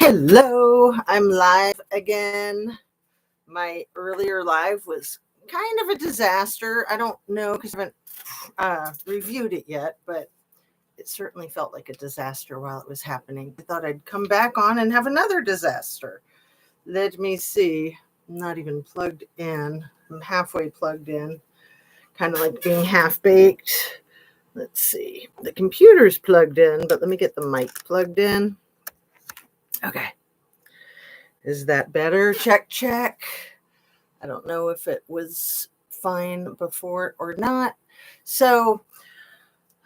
Hello, I'm live again. My earlier live was kind of a disaster. I don't know because I haven't reviewed it yet, but it certainly felt like a disaster while it was happening. I thought I'd come back on and have another disaster. Let me see. I'm not even plugged in. I'm halfway plugged in, kind of like being half baked. Let's see. The computer's plugged in, but let me get the mic plugged in. Okay. Is that better? Check, check. I don't know if it was fine before or not. So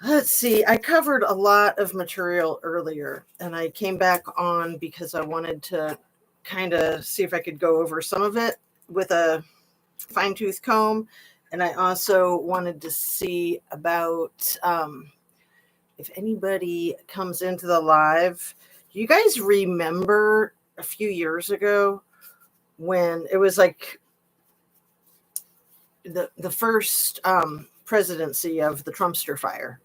let's see. I covered a lot of material earlier, and I came back on because I wanted to kind of see if I could go over some of it with a fine-tooth comb. And I also wanted to see about if anybody comes into the live. Do you guys remember a few years ago when it was like the first presidency of the Trumpster fire?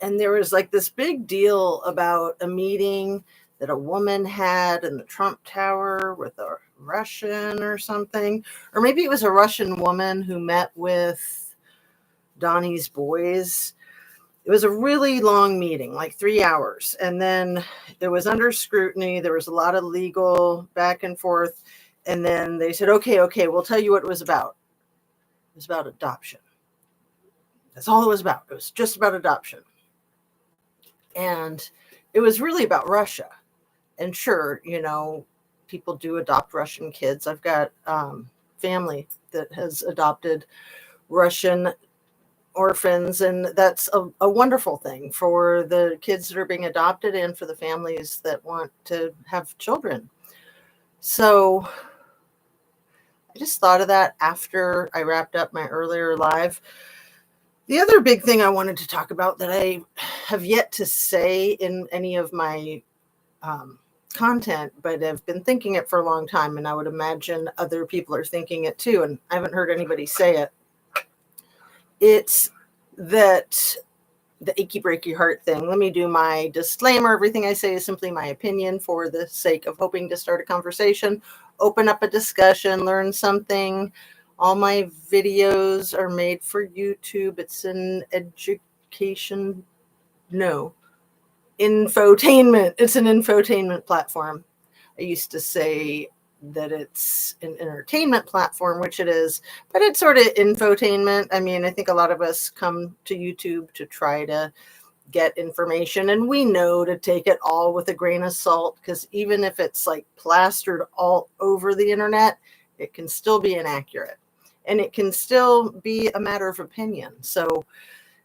And there was like this big deal about a meeting that a woman had in the Trump Tower with a Russian or something. Or maybe it was a Russian woman who met with Donnie's boys. It was a really long meeting, like 3 hours. And then it was under scrutiny. There was a lot of legal back and forth. And then they said, okay, we'll tell you what it was about. It was about adoption. That's all it was about. It was just about adoption. And it was really about Russia. And sure, people do adopt Russian kids. I've got family that has adopted Russian orphans, and that's a wonderful thing for the kids that are being adopted and for the families that want to have children. So I just thought of that after I wrapped up my earlier live. The other big thing I wanted to talk about that I have yet to say in any of my content, but I've been thinking it for a long time, and I would imagine other people are thinking it too, and I haven't heard anybody say it. It's that the achy breaky heart thing. Let me do my disclaimer. Everything I say is simply my opinion for the sake of hoping to start a conversation, open up a discussion, learn something. All my videos are made for YouTube. It's an education, no, infotainment. It's an infotainment platform. I used to say that it's an entertainment platform, which it is, but it's sort of infotainment. I mean, I think a lot of us come to YouTube to try to get information, and we know to take it all with a grain of salt, because even if it's like plastered all over the internet, it can still be inaccurate, and it can still be a matter of opinion. So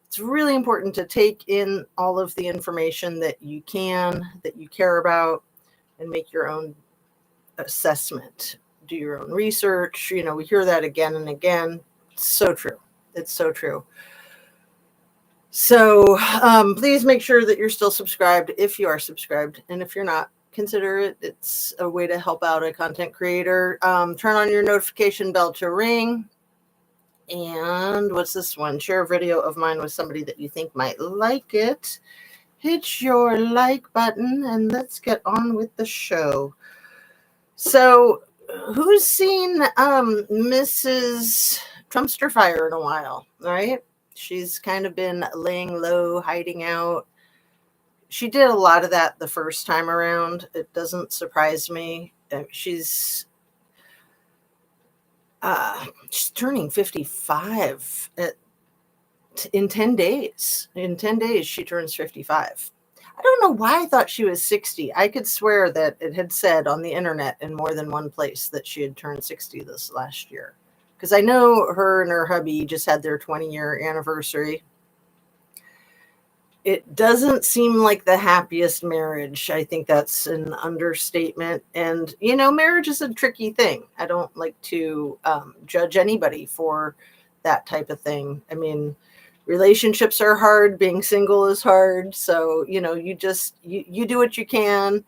it's really important to take in all of the information that you can, that you care about, and make your own assessment, do your own research. We hear that again and again. It's so true. It's so true. So please make sure that you're still subscribed if you are subscribed. And if you're not, consider it. It's a way to help out a content creator. Turn on your notification bell to ring. And what's this one? Share a video of mine with somebody that you think might like it. Hit your like button and let's get on with the show. So, who's seen Mrs. Trumpster fire in a while, right? She's kind of been laying low, hiding out. She did a lot of that the first time around. It doesn't surprise me. She's turning 55 in 10 days. In 10 days, she turns 55. I don't know why I thought she was 60. I could swear that it had said on the internet in more than one place that she had turned 60 this last year. Because I know her and her hubby just had their 20-year anniversary. It doesn't seem like the happiest marriage. I think that's an understatement. And, marriage is a tricky thing. I don't like to judge anybody for that type of thing. I mean, relationships are hard. Being single is hard. So, you do what you can.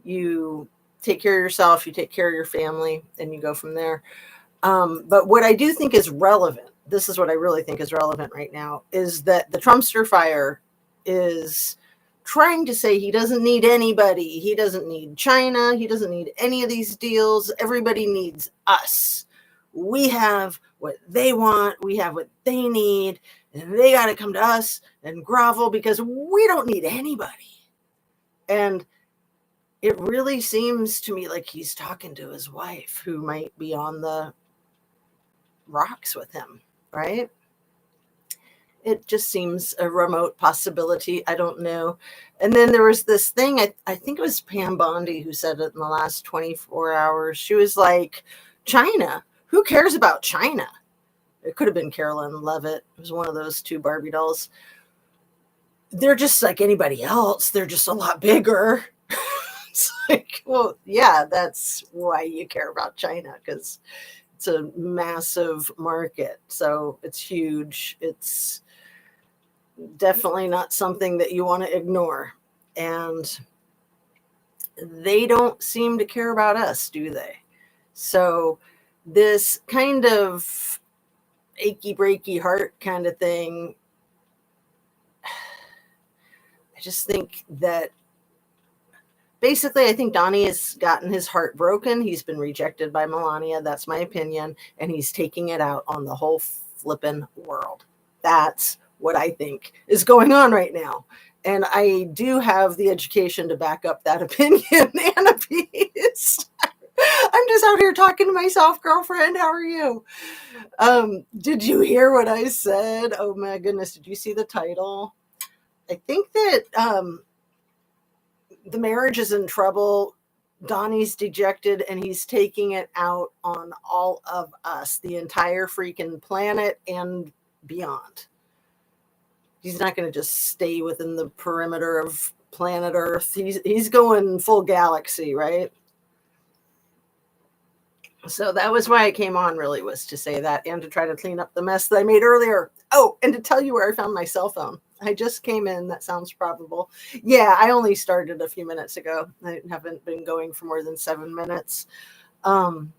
You take care of yourself. You take care of your family, and you go from there. But what I do think is relevant, this is what I really think is relevant right now, is that the Trumpster fire is trying to say he doesn't need anybody. He doesn't need China. He doesn't need any of these deals. Everybody needs us. We have what they want. We have what they need. And they got to come to us and grovel because we don't need anybody. And it really seems to me like he's talking to his wife, who might be on the rocks with him, right? It just seems a remote possibility. I don't know. And then there was this thing, I think it was Pam Bondi who said it in the last 24 hours. She was like, China, who cares about China? It could have been Carolyn Levitt. It was one of those two Barbie dolls. They're just like anybody else. They're just a lot bigger. It's like, well, yeah, that's why you care about China, because it's a massive market. So it's huge. It's definitely not something that you want to ignore. And they don't seem to care about us, do they? So this kind of achy breaky heart kind of thing, I just think that basically, I think Donnie has gotten his heart broken. He's been rejected by Melania. That's my opinion. And he's taking it out on the whole flippin' world. That's what I think is going on right now. And I do have the education to back up that opinion, Anna Peace. I'm just out here talking to myself, girlfriend. How are you? Did you hear what I said? Oh my goodness. Did you see the title? I think that the marriage is in trouble. Donnie's dejected and he's taking it out on all of us, the entire freaking planet and beyond. He's not going to just stay within the perimeter of planet Earth. He's going full galaxy, right? So that was why I came on, really, was to say that and to try to clean up the mess that I made earlier. Oh, and to tell you where I found my cell phone. I just came in. That sounds probable. Yeah, I only started a few minutes ago. I haven't been going for more than 7 minutes. And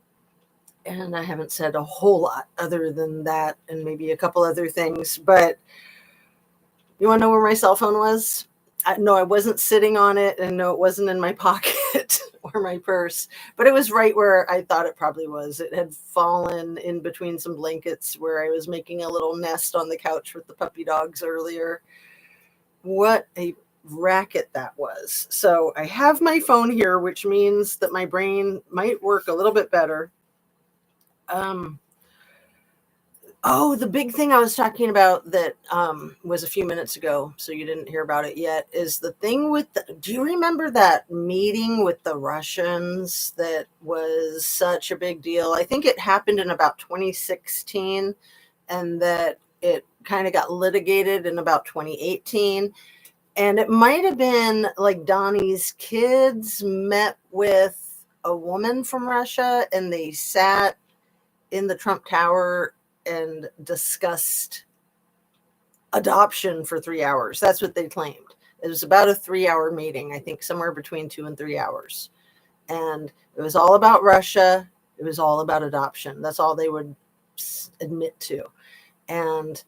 I haven't said a whole lot other than that and maybe a couple other things. But you want to know where my cell phone was? No, I wasn't sitting on it, and no, it wasn't in my pocket or my purse, but it was right where I thought it probably was. It had fallen in between some blankets where I was making a little nest on the couch with the puppy dogs earlier. What a racket that was. So I have my phone here, which means that my brain might work a little bit better. Oh, the big thing I was talking about that was a few minutes ago, so you didn't hear about it yet, is the thing with do you remember that meeting with the Russians that was such a big deal? I think it happened in about 2016, and that it kind of got litigated in about 2018. And it might have been like Donnie's kids met with a woman from Russia, and they sat in the Trump Tower and discussed adoption for 3 hours. That's what they claimed. It was about a 3-hour meeting, I think somewhere between 2 and 3 hours. And it was all about Russia. It was all about adoption. That's all they would admit to. And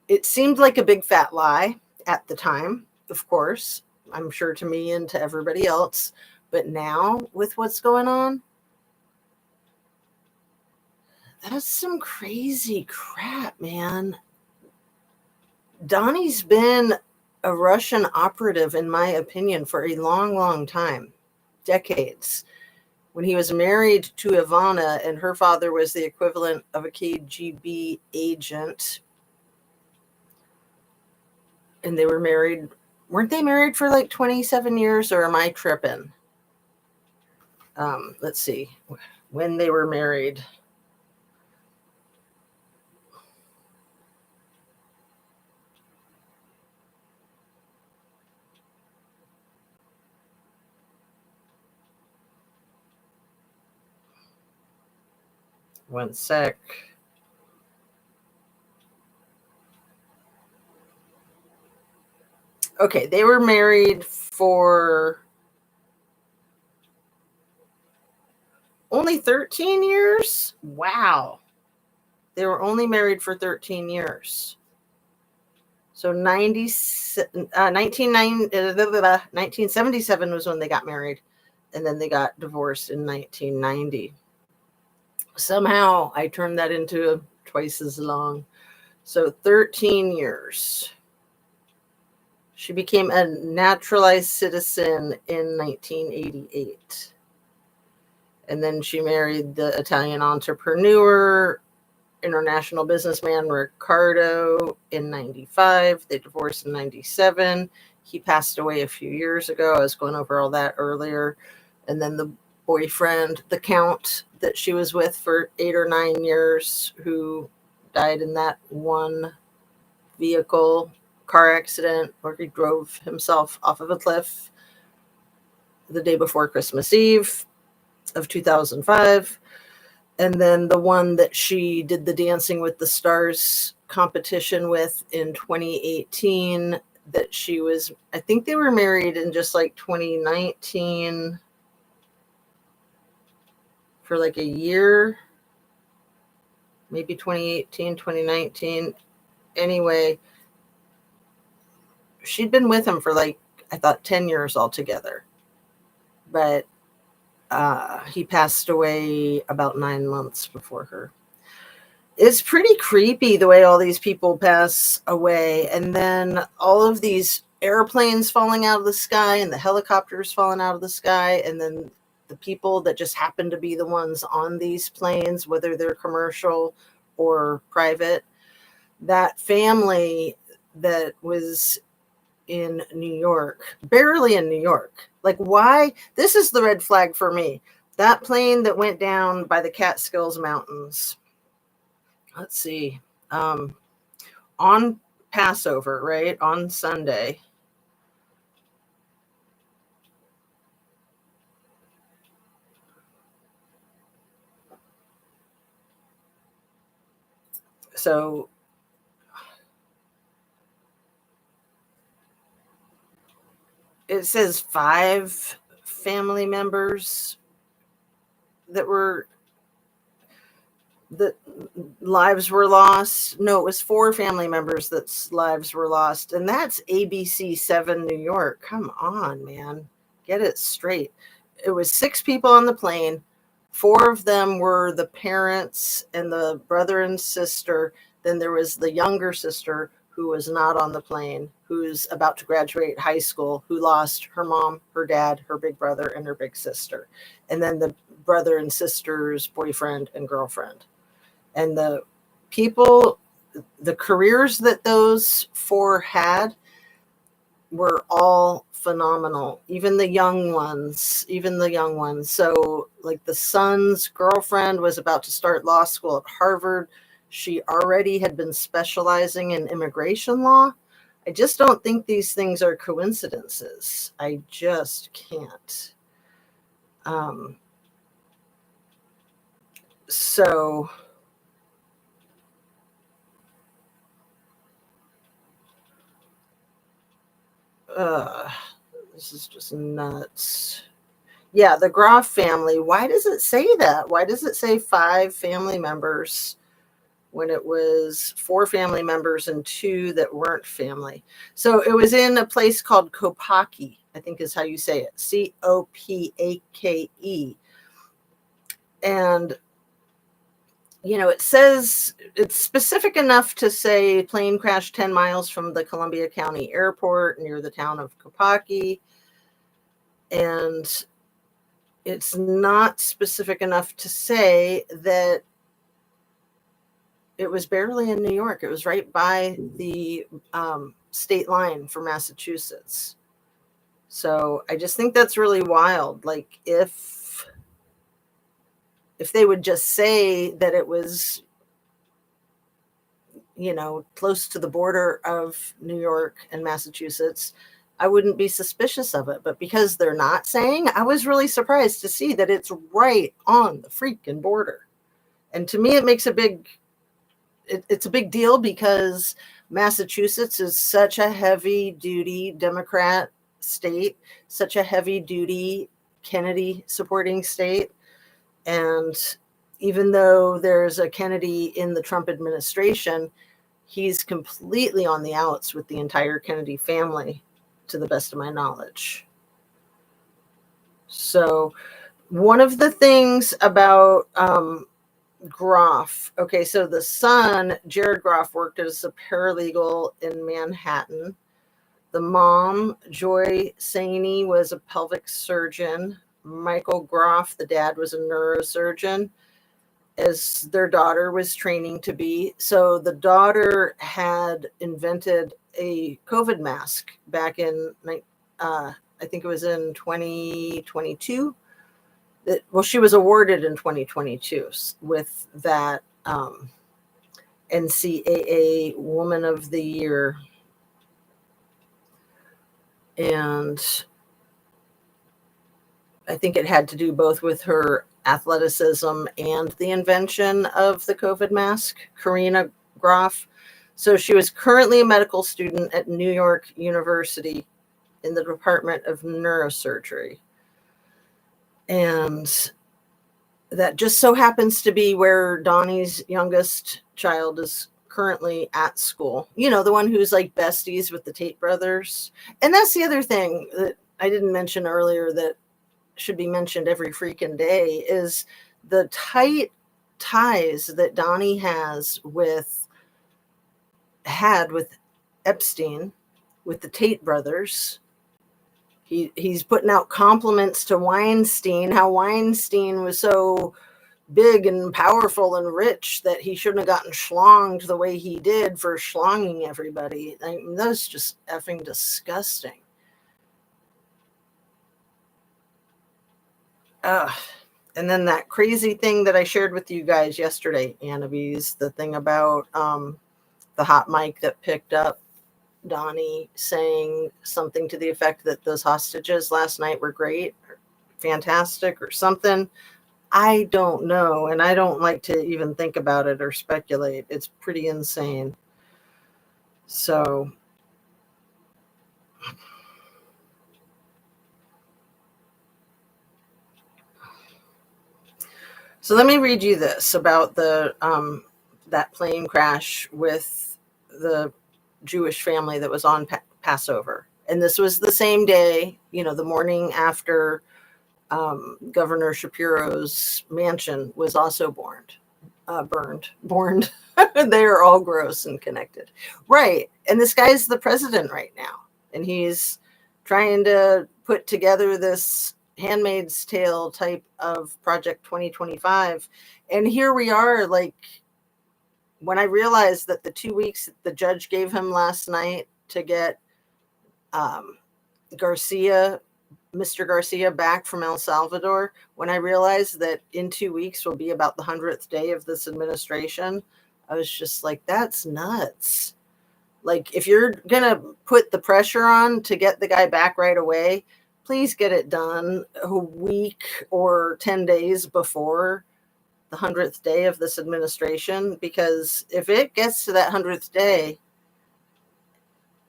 it seemed like a big fat lie at the time, of course, I'm sure to me and to everybody else. But now with what's going on, that's some crazy crap, man. Donnie's been a Russian operative, in my opinion, for a long, long time, decades. When he was married to Ivana, and her father was the equivalent of a KGB agent, and they were married. Weren't they married for like 27 years, or am I tripping? Let's see. When they were married. One sec. Okay, they were married for only 13 years? Wow. They were only married for 13 years. So 1977 was when they got married, and then they got divorced in 1990. Somehow I turned that into twice as long. So 13 years. She became a naturalized citizen in 1988. And then she married the Italian entrepreneur, international businessman Riccardo in 95. They divorced in 97. He passed away a few years ago. I was going over all that earlier. And then the boyfriend, the count that she was with for 8 or 9 years, who died in that one vehicle car accident where he drove himself off of a cliff the day before Christmas Eve of 2005. And then the one that she did the Dancing with the Stars competition with in 2018, that she was, I think they were married in just like 2019 for like a year, maybe 2018, 2019. Anyway, she'd been with him for like, I thought 10 years altogether. But he passed away about 9 months before her. It's pretty creepy the way all these people pass away, and then all of these airplanes falling out of the sky and the helicopters falling out of the sky, and then the people that just happen to be the ones on these planes, whether they're commercial or private. That family that was in New York, barely in New York. Like, why? This is the red flag for me. That plane that went down by the Catskills Mountains. Let's see. On Passover, right? On Sunday. So it says 5 family members that lives were lost. No, it was 4 family members that's lives were lost. And that's ABC 7 New York. Come on, man. Get it straight. It was 6 people on the plane. 4 of them were the parents and the brother and sister. Then there was the younger sister who was not on the plane, who's about to graduate high school, who lost her mom, her dad, her big brother, and her big sister. And then the brother and sister's boyfriend and girlfriend. And the people, the careers that those 4 had were all phenomenal. Even the young ones. So like the son's girlfriend was about to start law school at Harvard. She already had been specializing in immigration law. I just don't think these things are coincidences. I just can't. So this is just nuts. Yeah, the Groff family. Why does it say that? Why does it say 5 family members when it was 4 family members and 2 that weren't family? So it was in a place called Kopake, I think is how you say it. Copake. And it says it's specific enough to say plane crashed 10 miles from the Columbia County Airport near the town of Kopake. And it's not specific enough to say that it was barely in New York. It was right by the state line for Massachusetts. So I just think that's really wild. Like if they would just say that it was, close to the border of New York and Massachusetts, I wouldn't be suspicious of it. But because they're not saying, I was really surprised to see that it's right on the freaking border. And to me, it makes it's a big deal because Massachusetts is such a heavy duty Democrat state, such a heavy duty Kennedy supporting state. And even though there's a Kennedy in the Trump administration, He's completely on the outs with the entire Kennedy family, to the best of my knowledge. So one of the things about Groff, okay, so the son, Jared Groff, worked as a paralegal in Manhattan. The mom, Joy Saney, was a pelvic surgeon. Michael Groff, the dad, was a neurosurgeon, as their daughter was training to be. So the daughter had invented a COVID mask back in, I think it was in 2022. Well, she was awarded in 2022 with that NCAA Woman of the Year. And I think it had to do both with her athleticism and the invention of the COVID mask, Karina Groff. So she was currently a medical student at New York University in the Department of Neurosurgery. And that just so happens to be where Donnie's youngest child is currently at school. You know, the one who's like besties with the Tate brothers. And that's the other thing that I didn't mention earlier that should be mentioned every freaking day is the tight ties that Donnie had with Epstein, with the Tate brothers. He's putting out compliments to Weinstein, how Weinstein was so big and powerful and rich that he shouldn't have gotten schlonged the way he did for schlonging everybody. I mean, that's just effing disgusting. And then that crazy thing that I shared with you guys yesterday, Annabise, the thing about the hot mic that picked up Donnie saying something to the effect that those hostages last night were great, or fantastic, or something. I don't know, and I don't like to even think about it or speculate. It's pretty insane. So let me read you this about the that plane crash with the Jewish family that was on Passover. And this was the same day, you know, the morning after Governor Shapiro's mansion was also burned. They are all gross and connected. Right. And this guy's the president right now. And he's trying to put together this Handmaid's Tale type of Project 2025. And here we are, like, when I realized that the 2 weeks the judge gave him last night to get Mr. Garcia back from El Salvador, when I realized that in 2 weeks will be about the 100th day of this administration, I was just like, that's nuts. Like, if you're going to put the pressure on to get the guy back right away, please get it done a week or 10 days before the 100th day of this administration. Because if it gets to that 100th day,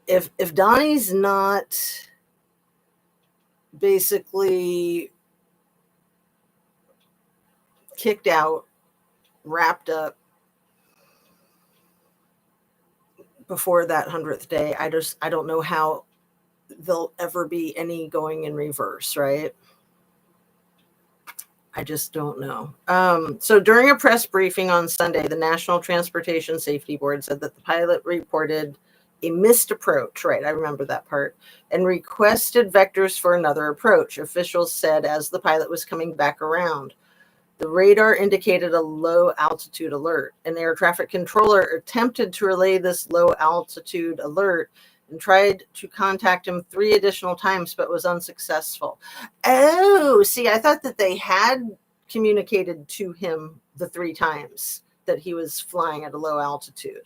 if Donnie's not basically kicked out, wrapped up before that 100th day, I don't know how there'll ever be any going in reverse, right? I just don't know. So during a press briefing on Sunday, the National Transportation Safety Board said that the pilot reported a missed approach, right? I remember that part, and requested vectors for another approach. Officials said as the pilot was coming back around, the radar indicated a low altitude alert. An air traffic controller attempted to relay this low altitude alert and tried to contact him 3 additional times, but was unsuccessful. Oh, see, I thought that they had communicated to him the 3 times that he was flying at a low altitude.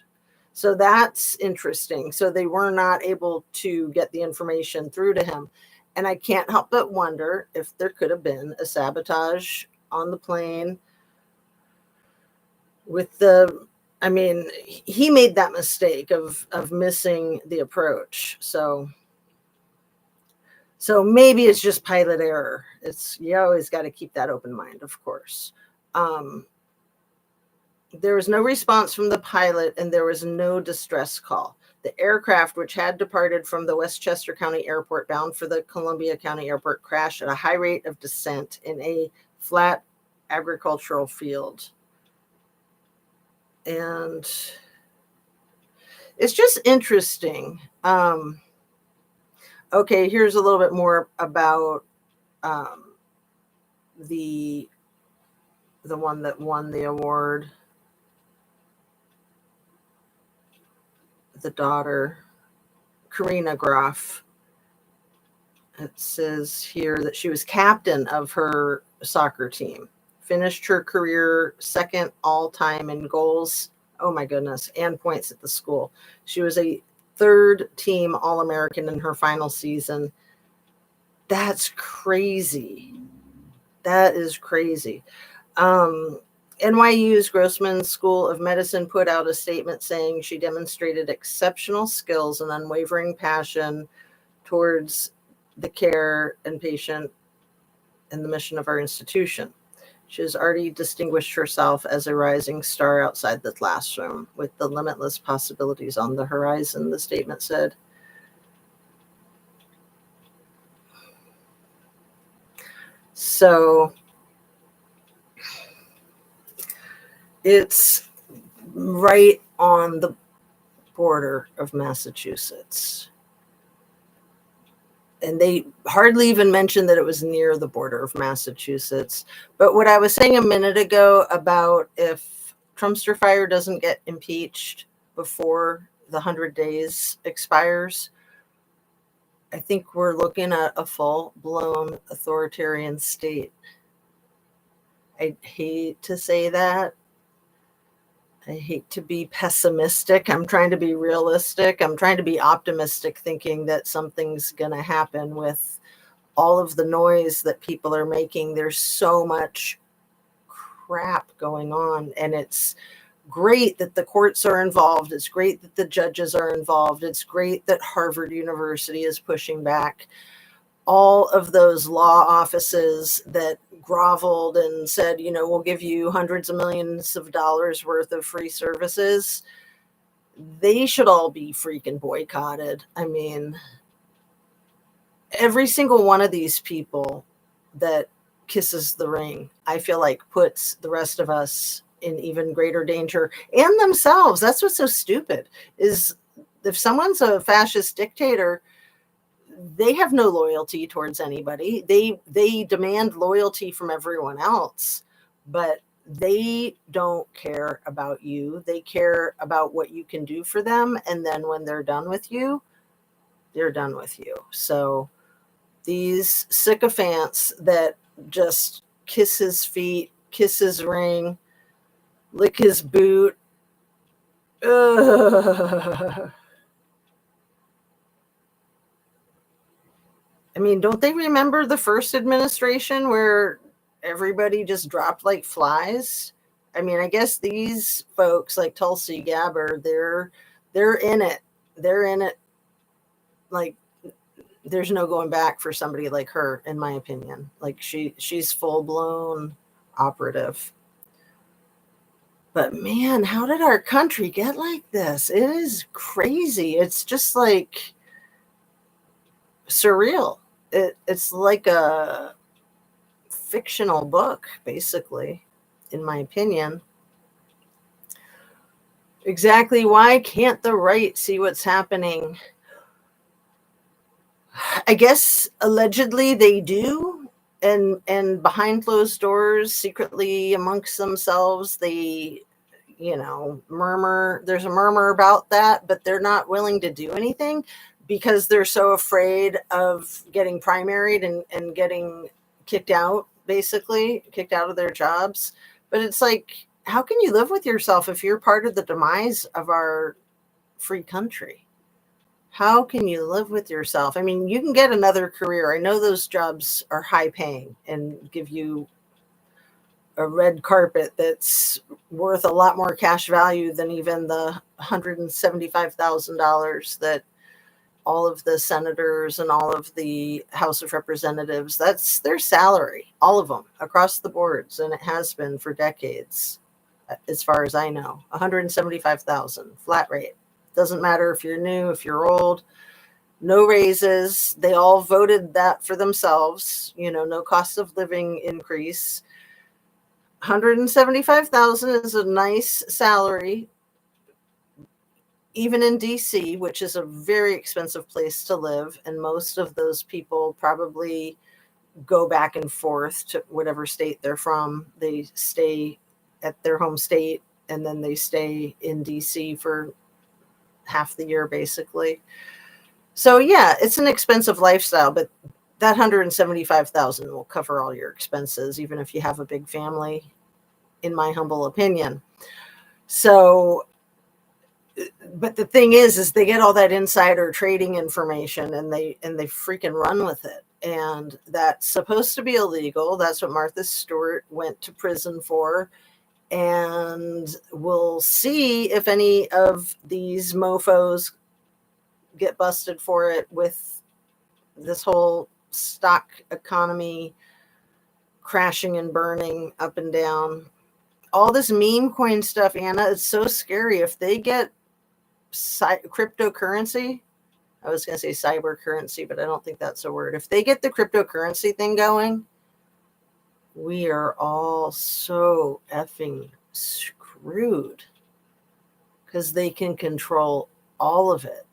So that's interesting. So they were not able to get the information through to him. And I can't help but wonder if there could have been a sabotage on the plane with he made that mistake of missing the approach. So maybe it's just pilot error. You always got to keep that open mind, of course. There was no response from the pilot, and there was no distress call. The aircraft, which had departed from the Westchester County Airport bound for the Columbia County Airport, crashed at a high rate of descent in a flat agricultural field. And it's just interesting. Okay, here's a little bit more about the one that won the award. The daughter, Karina Groff. It says here that she was captain of her soccer team, finished her career second all-time in goals, oh my goodness, and points at the school. She was a third-team All-American in her final season. That's crazy. That is crazy. NYU's Grossman School of Medicine put out a statement saying she demonstrated exceptional skills and unwavering passion towards the care and patient and the mission of our institution. She has already distinguished herself as a rising star outside the classroom with the limitless possibilities on the horizon, the statement said. So it's right on the border of Massachusetts. And they hardly even mentioned that it was near the border of Massachusetts. But what I was saying a minute ago about if Trumpster Fire doesn't get impeached before the 100 days expires, I think we're looking at a full-blown authoritarian state. I hate to say that. I hate to be pessimistic. I'm trying to be realistic. I'm trying to be optimistic, thinking that something's going to happen with all of the noise that people are making. There's so much crap going on, and it's great that the courts are involved. It's great that the judges are involved. It's great that Harvard University is pushing back. All of those law offices that groveled and said, we'll give you hundreds of millions of dollars worth of free services, they should all be freaking boycotted. I mean, every single one of these people that kisses the ring, I feel like puts the rest of us in even greater danger, and themselves. That's what's so stupid, is if someone's a fascist dictator, they have no loyalty towards anybody. They demand loyalty from everyone else, but they don't care about you. They care about what you can do for them. And then when they're done with you, they're done with you. So these sycophants that just kiss his feet, kiss his ring, lick his boot. Ugh. I mean, don't they remember the first administration where everybody just dropped like flies? I mean, I guess these folks like Tulsi Gabbard, they're in it. They're in it. Like, there's no going back for somebody like her, in my opinion. Like she's full blown operative. But man, how did our country get like this? It is crazy. It's just like surreal. It's like a fictional book, basically, in my opinion. Exactly. Why can't the right see what's happening? I guess allegedly they do, and behind closed doors, secretly amongst themselves, they murmur. There's a murmur about that, but they're not willing to do anything because they're so afraid of getting primaried and getting kicked out, basically kicked out of their jobs. But it's like, how can you live with yourself if you're part of the demise of our free country? How can you live with yourself? I mean, you can get another career. I know those jobs are high paying and give you a red carpet that's worth a lot more cash value than even the $175,000 that all of the senators and all of the House of Representatives, that's their salary, all of them across the boards. And it has been for decades. as far as I know. 175,000 flat rate. Doesn't matter if you're new, if you're old. No raises. They all voted that for themselves. No cost of living increase. 175,000 is a nice salary, even in DC, which is a very expensive place to live. And most of those people probably go back and forth to whatever state they're from. They stay at their home state and then they stay in DC for half the year, basically. So yeah, it's an expensive lifestyle, but that 175,000 will cover all your expenses, even if you have a big family, in my humble opinion. So, but the thing is they get all that insider trading information and they freaking run with it. And that's supposed to be illegal. That's what Martha Stewart went to prison for. And we'll see if any of these mofos get busted for it with this whole stock economy crashing and burning up and down. All this meme coin stuff, Anna, it's so scary. If they get cryptocurrency, I was going to say cyber currency, but I don't think that's a word. If they get the cryptocurrency thing going, we are all so effing screwed because they can control all of it.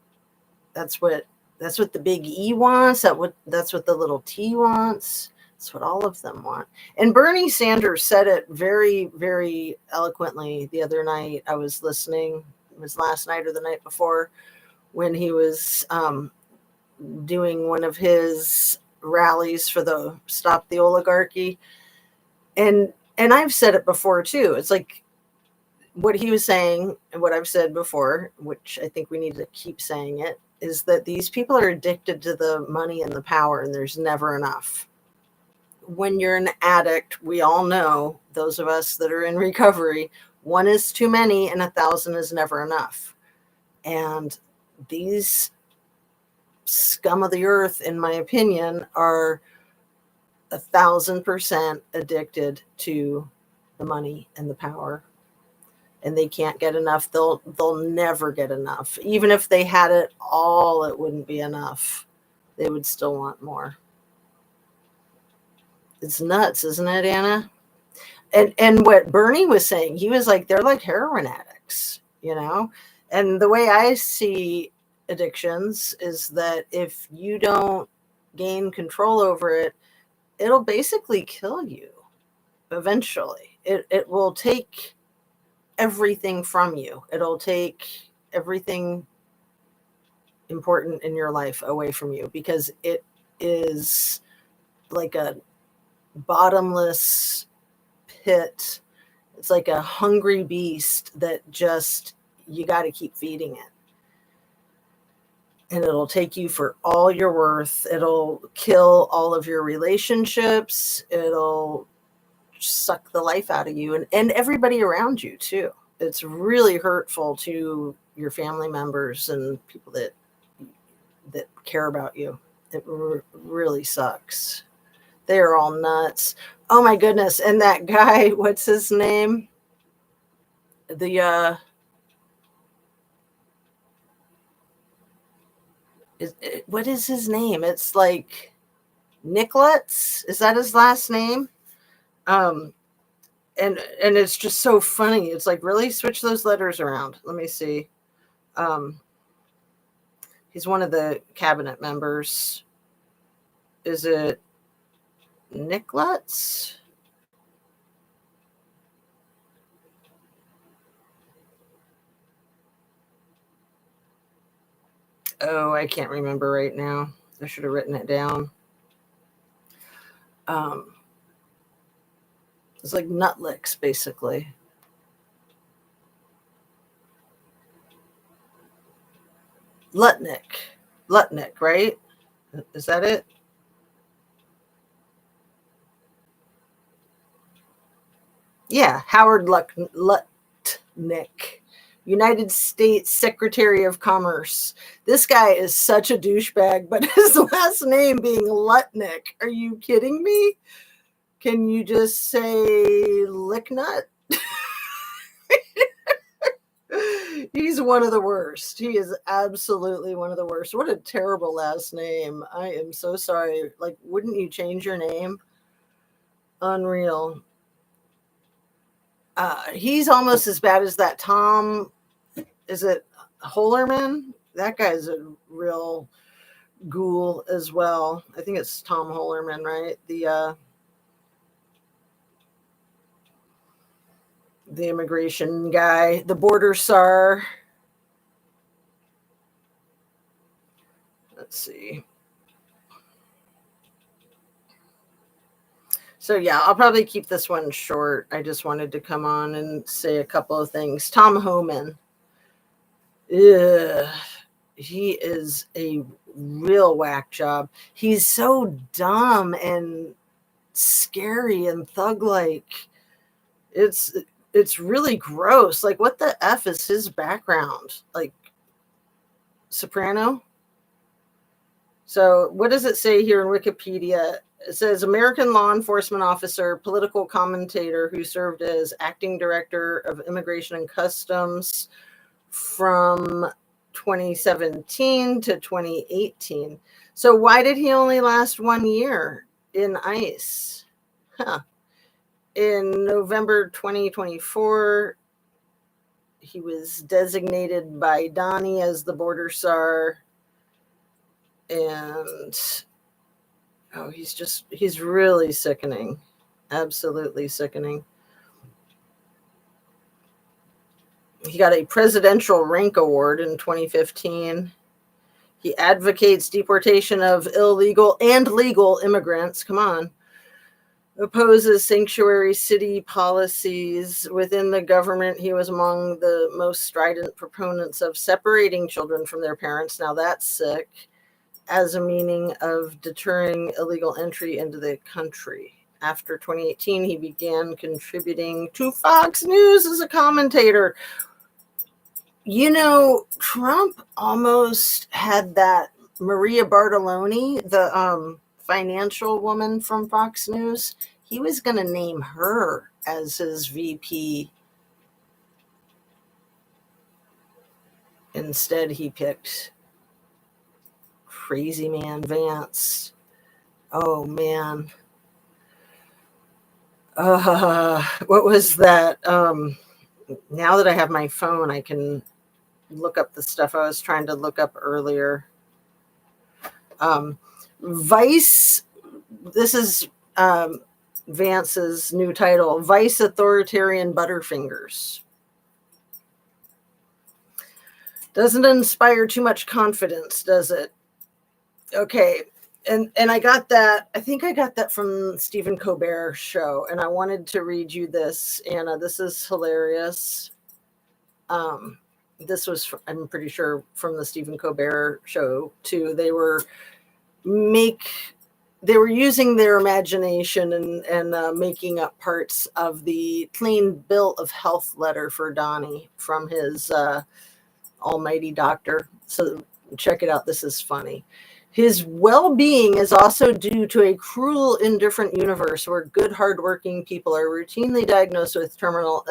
That's what the big E wants. That's what the little T wants. That's what all of them want. And Bernie Sanders said it very, very eloquently the other night. I was listening. It was last night or the night before when he was doing one of his rallies for the Stop the Oligarchy. And I've said it before too. It's like what he was saying and what I've said before, which I think we need to keep saying it, is that these people are addicted to the money and the power, and there's never enough. When you're an addict, we all know, those of us that are in recovery, 1 is too many and 1,000 is never enough. And these scum of the earth, in my opinion, are 1,000% addicted to the money and the power. And they can't get enough. They'll never get enough. Even if they had it all, it wouldn't be enough. They would still want more. It's nuts, isn't it, Anna? And what Bernie was saying, he was like, they're like heroin addicts, And the way I see addictions is that if you don't gain control over it, it'll basically kill you eventually. It will take everything from you. It'll take everything important in your life away from you because it is like a bottomless pit. It's like a hungry beast that just, you got to keep feeding it. And it'll take you for all you're worth. It'll kill all of your relationships. It'll suck the life out of you and everybody around you too. It's really hurtful to your family members and people that care about you. It really sucks. They are all nuts. Oh my goodness. And that guy, what's his name? What is his name? It's like Nicholas. Is that his last name? And it's just so funny. It's like, really switch those letters around. Let me see. He's one of the cabinet members. Is it Nicholas? Oh, I can't remember right now. I should have written it down. It's like Nutlicks, basically. Lutnick, right? Is that it? Yeah, Howard Lutnick, United States Secretary of Commerce. This guy is such a douchebag, but his last name being Lutnick. Are you kidding me? Can you just say Licknut? He's one of the worst. He is absolutely one of the worst. What a terrible last name. I am so sorry. Like, wouldn't you change your name? Unreal. He's almost as bad as that Tom. Is it Holerman? That guy's a real ghoul as well. I think it's Tom Holerman, right? The immigration guy, the border czar. Let's see. So yeah, I'll probably keep this one short. I just wanted to come on and say a couple of things. Tom Homan. Ugh, he is a real whack job. He's so dumb and scary and thug-like. It's really gross. Like, what the F is his background? Like, soprano? So what does it say here in Wikipedia? It says American law enforcement officer, political commentator who served as acting director of Immigration and Customs from 2017 to 2018. So why did he only last 1 year in ICE? Huh. In November 2024, he was designated by Donnie as the border czar. And he's really sickening. Absolutely sickening. He got a presidential rank award in 2015. He advocates deportation of illegal and legal immigrants. Come on. Opposes sanctuary city policies within the government. He was among the most strident proponents of separating children from their parents. Now that's sick. As a meaning of deterring illegal entry into the country. After 2018, he began contributing to Fox News as a commentator. You know, Trump almost had that Maria Bartoloni, the financial woman from Fox News. He was going to name her as his VP. Instead, he picked Crazy Man Vance. Oh, man. What was that? Now that I have my phone, I can look up the stuff I was trying to look up earlier. Vice, this is Vance's new title, Vice Authoritarian Butterfingers. Doesn't inspire too much confidence, does it? Okay. And I got that, I think I got that from Stephen Colbert show, and I wanted to read you this, Anna. This is hilarious. This was, I'm pretty sure, from the Stephen Colbert show too. They were using their imagination and making up parts of the clean bill of health letter for Donnie from his almighty doctor. So check it out. This is funny. His well-being is also due to a cruel, indifferent universe where good, hardworking people are routinely diagnosed with terminal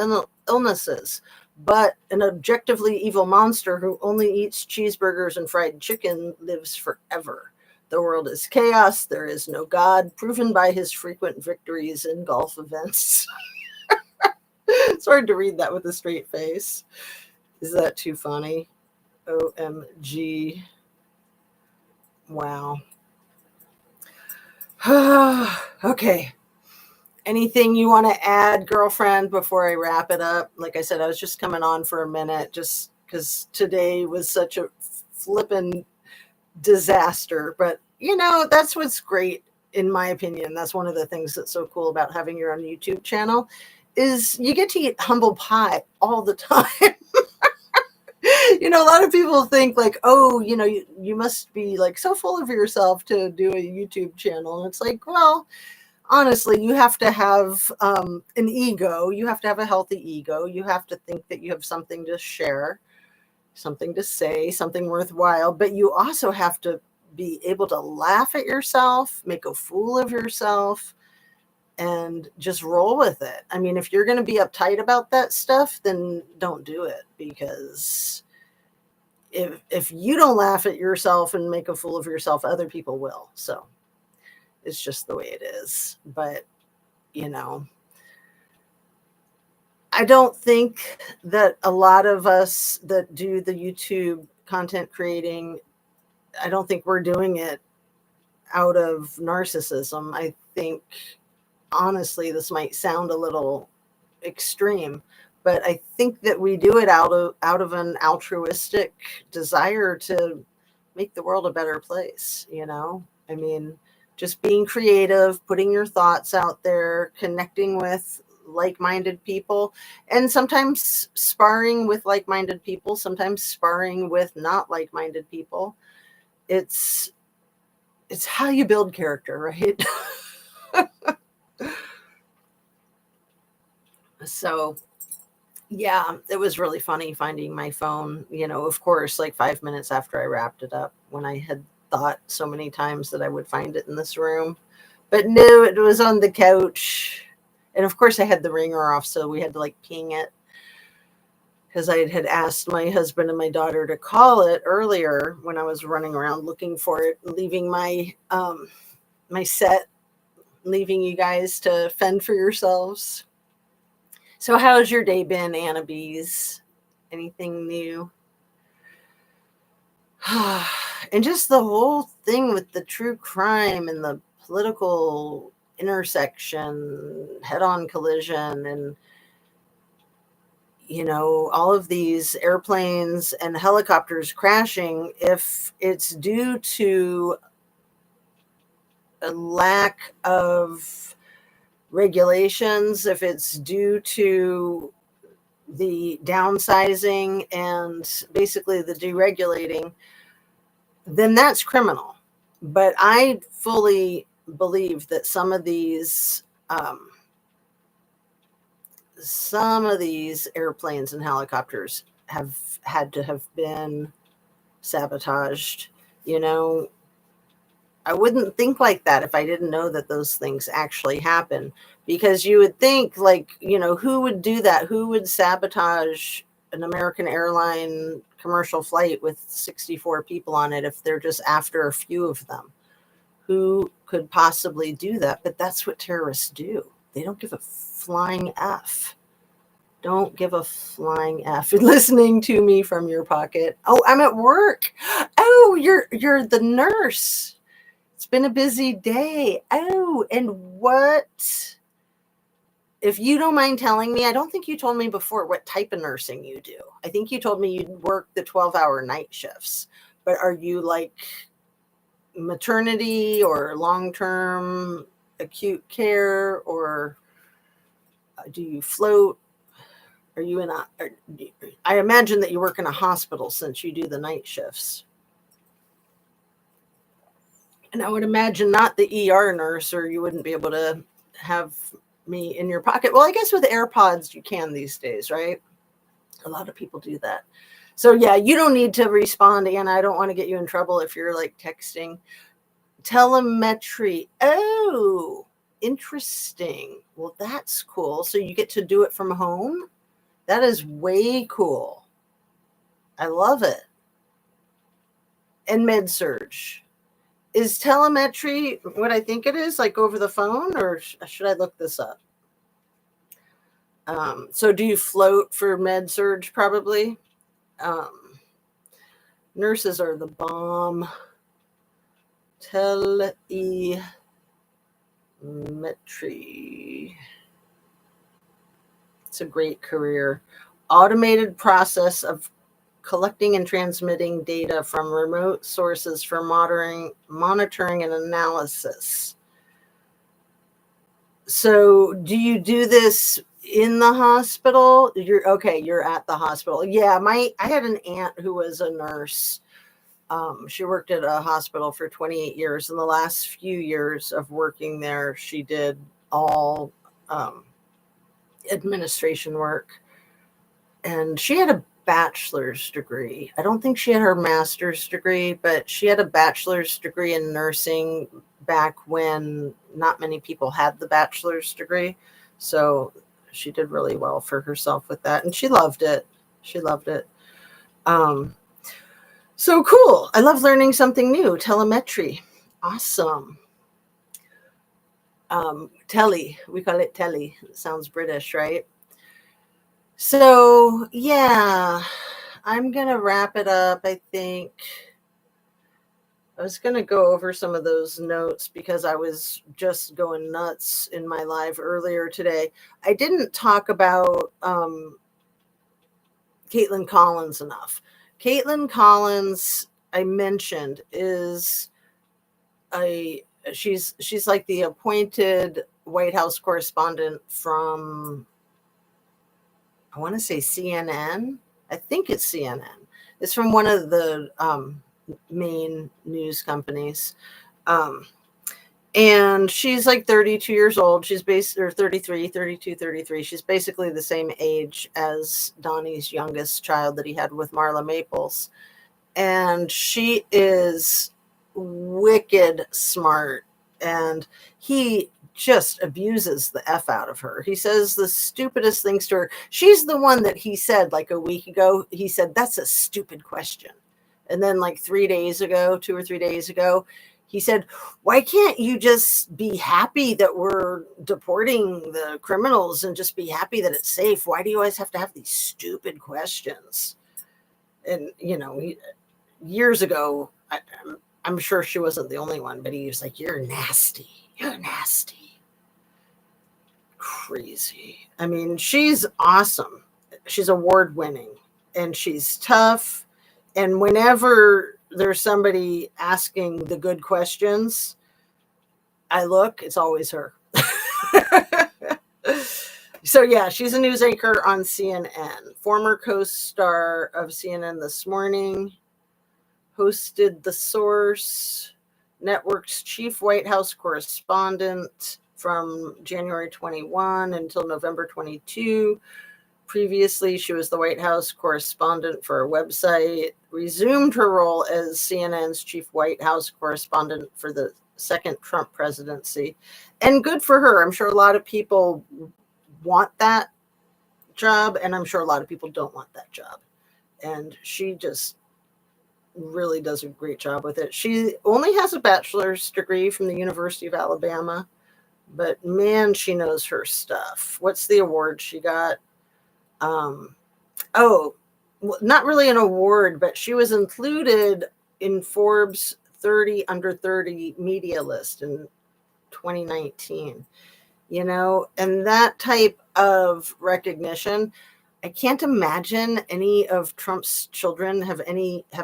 illnesses. But an objectively evil monster who only eats cheeseburgers and fried chicken lives forever. The world is chaos. There is no God, proven by his frequent victories in golf events. It's hard to read that with a straight face. Is that too funny? OMG. Wow. Okay. Anything you want to add, girlfriend, before I wrap it up? Like I said, I was just coming on for a minute just because today was such a flippin' disaster. But, you know, that's what's great, in my opinion. That's one of the things that's so cool about having your own YouTube channel is you get to eat humble pie all the time. You know, a lot of people think like, oh, you know, you must be like so full of yourself to do a YouTube channel. And it's like, well, honestly, you have to have an ego. You have to have a healthy ego. You have to think that you have something to share, something to say, something worthwhile. But you also have to be able to laugh at yourself, make a fool of yourself, and just roll with it. I mean, if you're going to be uptight about that stuff, then don't do it, because if you don't laugh at yourself and make a fool of yourself, other people will. So it's just the way it is. But, you know, I don't think that a lot of us that do the YouTube content creating, I don't think we're doing it out of narcissism. I think, honestly, this might sound a little extreme, but I think that we do it out of an altruistic desire to make the world a better place, you know? I mean, just being creative, putting your thoughts out there, connecting with like-minded people, and sometimes sparring with like-minded people, sometimes sparring with not like-minded people. It's how you build character, right? So yeah, it was really funny finding my phone, of course, like 5 minutes after I wrapped it up, when I had thought so many times that I would find it in this room. But no, it was on the couch. And of course, I had the ringer off, so we had to like ping it, because I had asked my husband and my daughter to call it earlier when I was running around looking for it, leaving my my set, leaving you guys to fend for yourselves. So how's your day been, Anna Bees? Anything new? And just the whole thing with the true crime and the political intersection, head-on collision, and all of these airplanes and helicopters crashing, if it's due to a lack of regulations, if it's due to the downsizing and basically the deregulating, then that's criminal. But I fully believe that some of these airplanes and helicopters have had to have been sabotaged. I wouldn't think like that if I didn't know that those things actually happen, because you would think, like, who would do that? Who would sabotage an American airline commercial flight with 64 people on it if they're just after a few of them? Who could possibly do that? But that's what terrorists do. They don't give a flying F. Don't give a flying F. Listening to me from your pocket. Oh, I'm at work. Oh, you're the nurse. It's been a busy day. Oh, and what? If you don't mind telling me, I don't think you told me before what type of nursing you do. I think you told me you'd work the 12-hour night shifts. But are you like maternity or long-term acute care, or do you float? Are you in I imagine that you work in a hospital since you do the night shifts. And I would imagine not the ER nurse, or you wouldn't be able to have me in your pocket. Well, I guess with AirPods you can these days, right? A lot of people do that. So yeah, you don't need to respond, Anna. I don't want to get you in trouble if you're like texting. Telemetry. Oh, interesting. Well, that's cool. So you get to do it from home? That is way cool. I love it. And med surge. Is telemetry what I think it is, like over the phone, or should I look this up? So do you float for med surge? Probably. Nurses are the bomb. Telemetry. It's a great career. Automated process of collecting and transmitting data from remote sources for monitoring and analysis. So do you do this in the hospital? You're at the hospital. Yeah, I had an aunt who was a nurse. She worked at a hospital for 28 years. In the last few years of working there, she did all administration work. And she had a bachelor's degree. I don't think she had her master's degree, but she had a bachelor's degree in nursing back when not many people had the bachelor's degree. So she did really well for herself with that. And she loved it. She loved it. So cool. I love learning something new. Telemetry. Awesome. Telly. We call it telly. It sounds British, right? So, yeah, I'm going to wrap it up. I think I was going to go over some of those notes because I was just going nuts in my live earlier today. I didn't talk about Caitlin Collins enough. Caitlin Collins, I mentioned, is she's like the appointed White House correspondent from, I want to say CNN. I think it's CNN. It's from one of the main news companies. And she's like 32 years old. She's or 33, 32, 33. She's basically the same age as Donnie's youngest child that he had with Marla Maples. And she is wicked smart. And he just abuses the F out of her. He says the stupidest things to her. She's the one that he said like a week ago, he said, that's a stupid question. And then like 2 or 3 days ago, he said, why can't you just be happy that we're deporting the criminals and just be happy that it's safe? Why do you always have to have these stupid questions? And, you know, years ago, I'm sure she wasn't the only one, but he was like, you're nasty. You're nasty. Crazy. I mean, she's awesome. She's award winning and she's tough. And whenever there's somebody asking the good questions, I look, it's always her. So yeah, she's a news anchor on CNN, former co-star of CNN This Morning, hosted The Source, network's chief White House correspondent from January 21 until November 22. Previously, she was the White House correspondent for a website, resumed her role as CNN's chief White House correspondent for the second Trump presidency. And good for her. I'm sure a lot of people want that job, and I'm sure a lot of people don't want that job. And she just really does a great job with it. She only has a bachelor's degree from the University of Alabama, but man, she knows her stuff. What's the award she got? Not really an award, but she was included in Forbes 30 under 30 media list in 2019, you know, and that type of recognition, I can't imagine any of Trump's children have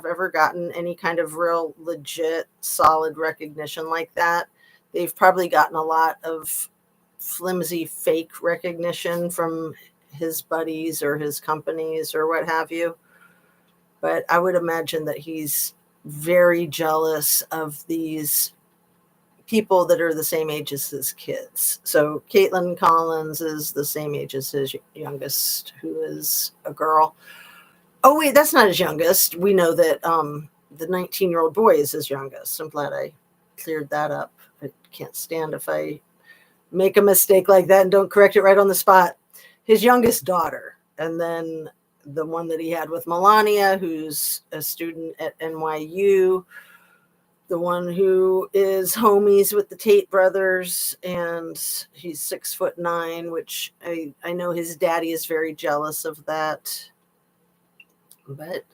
ever gotten any kind of real legit solid recognition like that. They've probably gotten a lot of flimsy fake recognition from his buddies or his companies or what have you. But I would imagine that he's very jealous of these people that are the same age as his kids. So Caitlin Collins is the same age as his youngest, who is a girl. Oh, wait, that's not his youngest. We know that the 19-year-old boy is his youngest. I'm glad I cleared that up. I can't stand if I make a mistake like that and don't correct it right on the spot. His youngest daughter, and then the one that he had with Melania, who's a student at NYU, the one who is homies with the Tate brothers, and he's 6'9", which I know his daddy is very jealous of that. But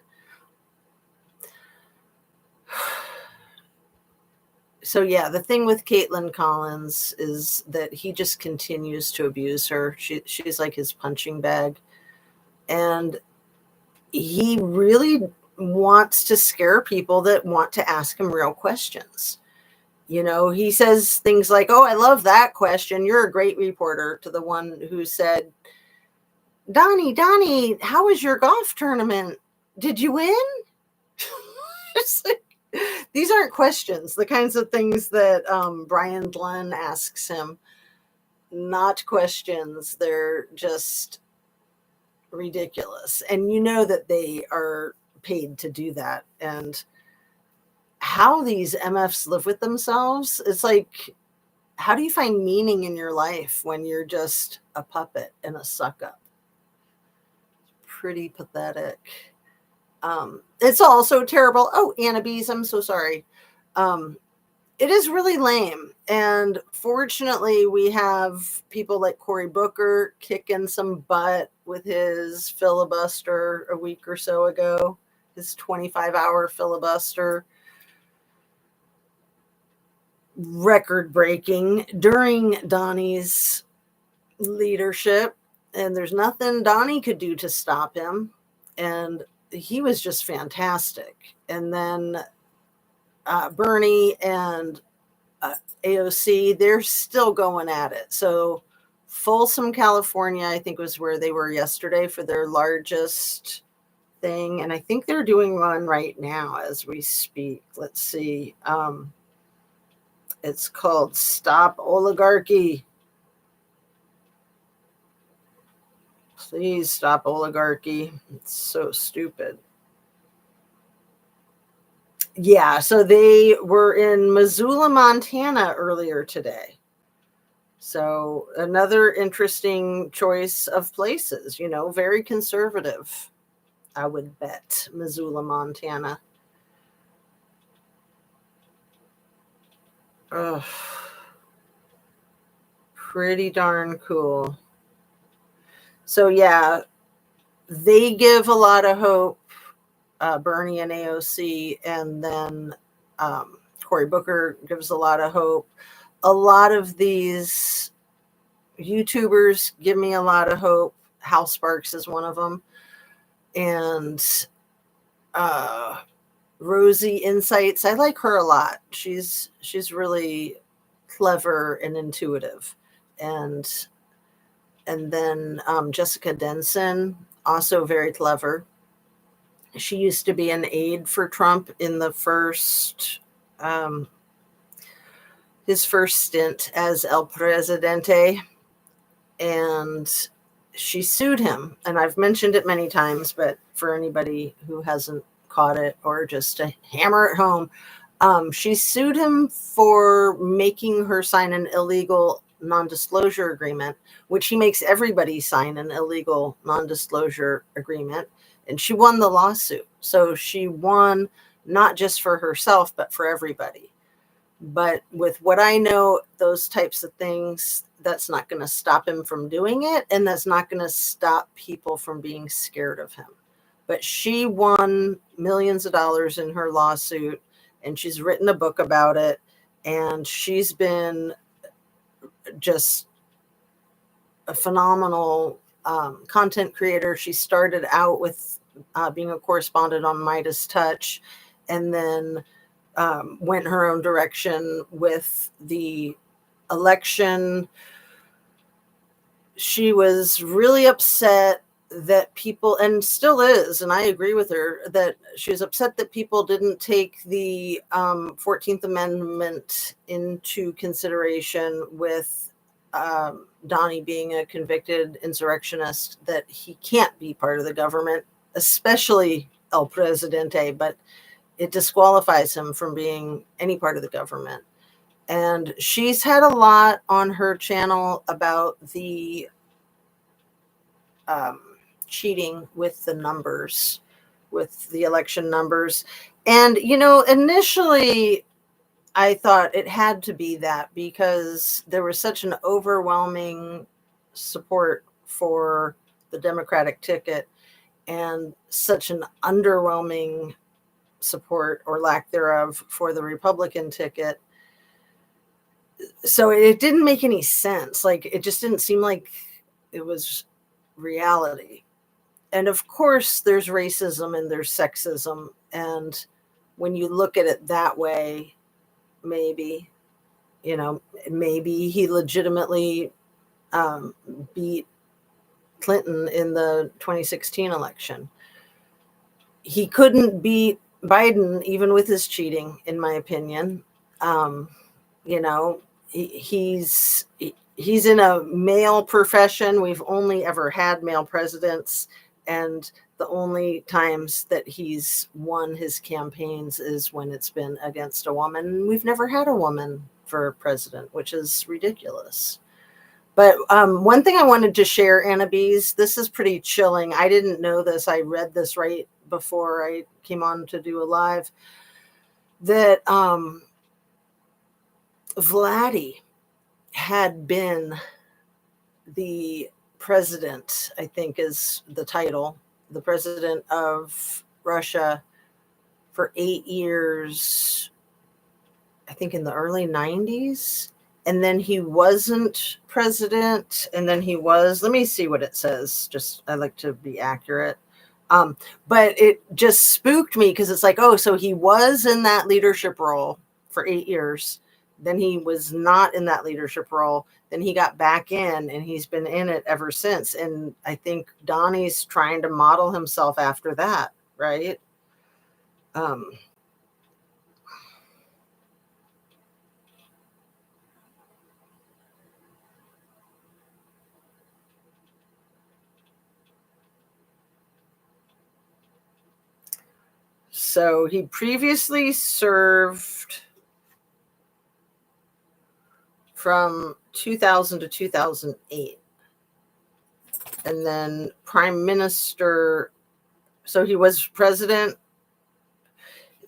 so yeah, the thing with Caitlin Collins is that he just continues to abuse her. She's like his punching bag. And he really wants to scare people that want to ask him real questions. You know, he says things like, oh, I love that question. You're a great reporter, to the one who said, Donnie, how was your golf tournament? Did you win? It's like, these aren't questions, the kinds of things that Brian Glenn asks him. Not questions. They're just ridiculous. And you know that they are paid to do that. And how these MFs live with themselves. It's like, how do you find meaning in your life when you're just a puppet and a suck up? Pretty pathetic. It's also terrible. Oh, Anna Bees, I'm so sorry. It is really lame. And fortunately, we have people like Cory Booker kicking some butt with his filibuster a week or so ago, his 25-hour filibuster. Record breaking during Donnie's leadership. And there's nothing Donnie could do to stop him. And he was just fantastic. And then Bernie and AOC, they're still going at it. So Folsom, California, I think was where they were yesterday for their largest thing. And I think they're doing one right now as we speak. Let's see. It's called Stop Oligarchy. Please stop oligarchy. It's so stupid. Yeah, so they were in Missoula, Montana earlier today. So another interesting choice of places, very conservative, I would bet, Missoula, Montana. Ugh. Pretty darn cool. So yeah, they give a lot of hope, Bernie and AOC, and then Cory Booker gives a lot of hope. A lot of these YouTubers give me a lot of hope. Hal Sparks is one of them. And Rosie Insights, I like her a lot. She's really clever and intuitive. And then Jessica Denson, also very clever. She used to be an aide for Trump in the his first stint as El Presidente, and she sued him. And I've mentioned it many times, but for anybody who hasn't caught it, or just to hammer it home, she sued him for making her sign an illegal non-disclosure agreement, which he makes everybody sign an illegal non-disclosure agreement. And she won the lawsuit. So she won not just for herself, but for everybody. But with what I know, those types of things, that's not going to stop him from doing it. And that's not going to stop people from being scared of him. But she won millions of dollars in her lawsuit, and she's written a book about it. And she's been just a phenomenal content creator. She started out with being a correspondent on Midas Touch, and then went her own direction with the election. She was really upset that people, and still is, and I agree with her, that she was upset that people didn't take the 14th Amendment into consideration with Donnie being a convicted insurrectionist, that he can't be part of the government, especially El Presidente, but it disqualifies him from being any part of the government. And she's had a lot on her channel about the cheating with the numbers, with the election numbers. And, initially I thought it had to be that, because there was such an overwhelming support for the Democratic ticket and such an underwhelming support, or lack thereof, for the Republican ticket. So it didn't make any sense. Like, it just didn't seem like it was reality. And of course, there's racism and there's sexism. And when you look at it that way, maybe he legitimately beat Clinton in the 2016 election. He couldn't beat Biden even with his cheating, in my opinion. He's in a male profession. We've only ever had male presidents, And the only times that he's won his campaigns is when it's been against a woman. We've never had a woman for president, which is ridiculous. But one thing I wanted to share, Anna Bees, this is pretty chilling. I didn't know this. I read this right before I came on to do a live, that Vladdy had been the president, I think is the title, the president of Russia for 8 years, I think in the early 90s. And then he wasn't president. And then he was, let me see what it says. Just, I like to be accurate. But it just spooked me because it's like, oh, so he was in that leadership role for 8 years. Then he was not in that leadership role. Then he got back in and he's been in it ever since. And I think Donnie's trying to model himself after that, right? So he previously served from 2000 to 2008. And then prime minister. So he was president.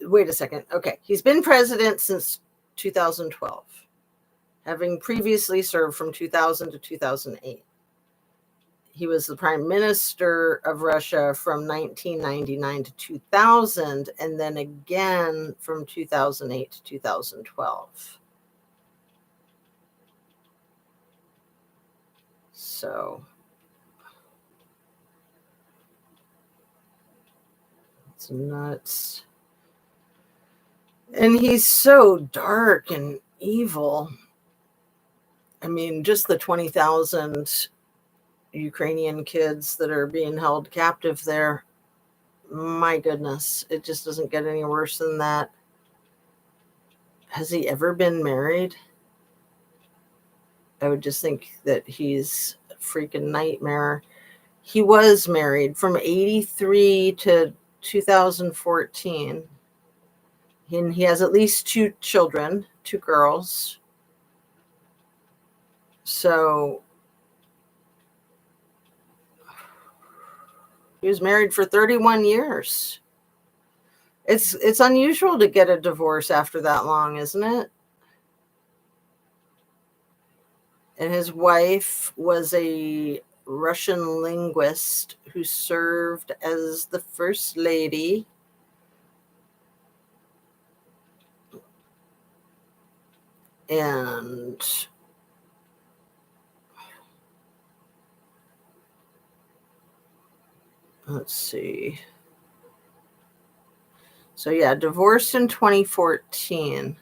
Wait a second. Okay. He's been president since 2012, having previously served from 2000 to 2008. He was the prime minister of Russia from 1999 to 2000, and then again from 2008 to 2012. So it's nuts. And he's so dark and evil. I mean, just the 20,000 Ukrainian kids that are being held captive there. My goodness, it just doesn't get any worse than that. Has he ever been married? I would just think that he's a freaking nightmare. He was married from 83 to 2014. And he has at least 2 children, 2 girls. So he was married for 31 years. It's unusual to get a divorce after that long, isn't it? And his wife was a Russian linguist who served as the first lady. And let's see. So yeah, divorced in 2014.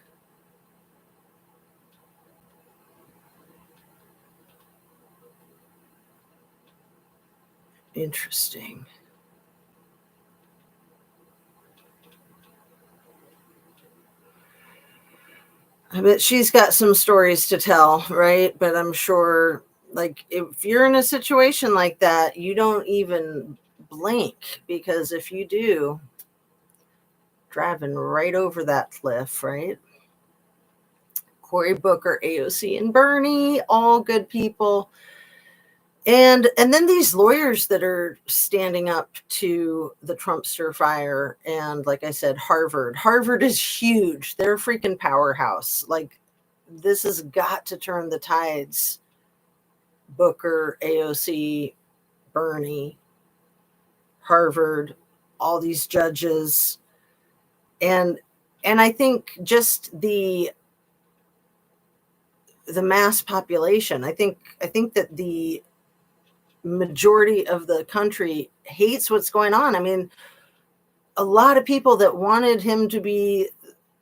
Interesting. I bet she's got some stories to tell, right? But I'm sure, like, if you're in a situation like that, you don't even blink, because if you do, driving right over that cliff, right? Cory Booker, AOC, and Bernie, all good people. And then these lawyers that are standing up to the Trumpster fire. And like I said, Harvard is huge. They're a freaking powerhouse. Like, this has got to turn the tides. Booker, AOC, Bernie, Harvard, all these judges. And I think just the mass population, I think that the majority of the country hates what's going on. I mean, a lot of people that wanted him to be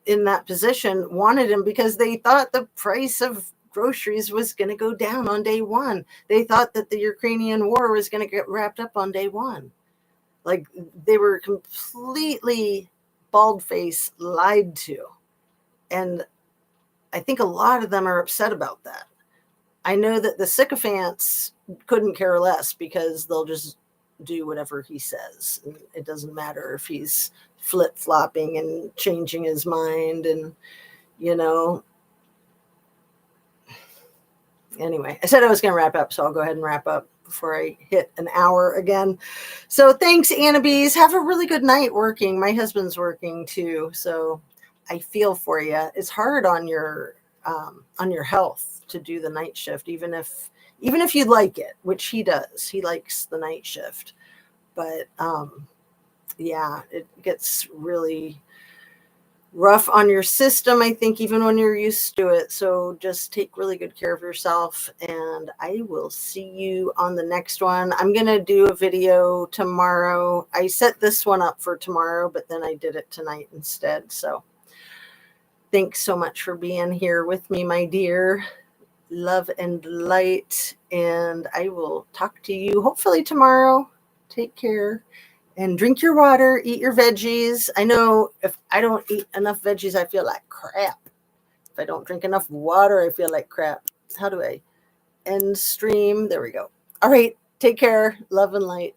in that position wanted him because they thought the price of groceries was going to go down on day one. They thought that the Ukrainian war was going to get wrapped up on day one. Like, they were completely bald-faced lied to. And I think a lot of them are upset about that. I know that the sycophants couldn't care less because they'll just do whatever he says. And it doesn't matter if he's flip-flopping and changing his mind. And, you know, anyway, I said I was going to wrap up, so I'll go ahead and wrap up before I hit an hour again. So thanks, Annabees. Have a really good night working. My husband's working too, so I feel for you. It's hard on your health to do the night shift, even if you like it, which he does. He likes the night shift, but yeah, it gets really rough on your system, I think, even when you're used to it. So just take really good care of yourself, and I will see you on the next one. I'm going to do a video tomorrow. I set this one up for tomorrow, but then I did it tonight instead. So thanks so much for being here with me, my dear. Love and light, and I will talk to you hopefully tomorrow. Take care. And drink your water, eat your veggies. I know if I don't eat enough veggies, I feel like crap. If I don't drink enough water, I feel like crap. How do I end stream? There we go. All right. Take care. Love and light.